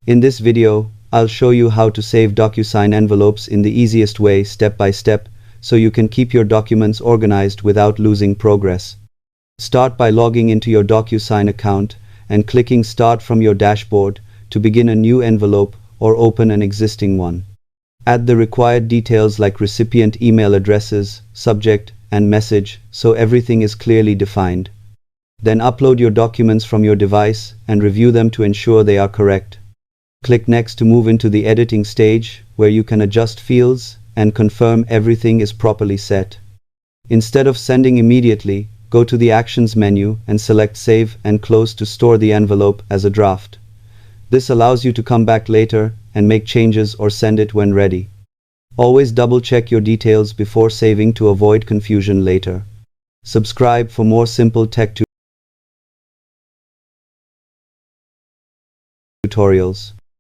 In this video, I'll show you how to save DocuSign envelopes in the easiest way step by step, so you can keep your documents organized without losing progress. Start by logging into your DocuSign account and clicking Start from your dashboard to begin a new envelope or open an existing one. Add the required details like recipient email addresses, subject, and message so everything is clearly defined. Then upload your documents from your device and review them to ensure they are correct. Click Next to move into the editing stage where you can adjust fields and confirm everything is properly set. Instead of sending immediately, go to the Actions menu and select Save and Close to store the envelope as a draft. This allows you to come back later and make changes or send it when ready. Always double-check your details before saving to avoid confusion later. Subscribe for more simple tech tutorials.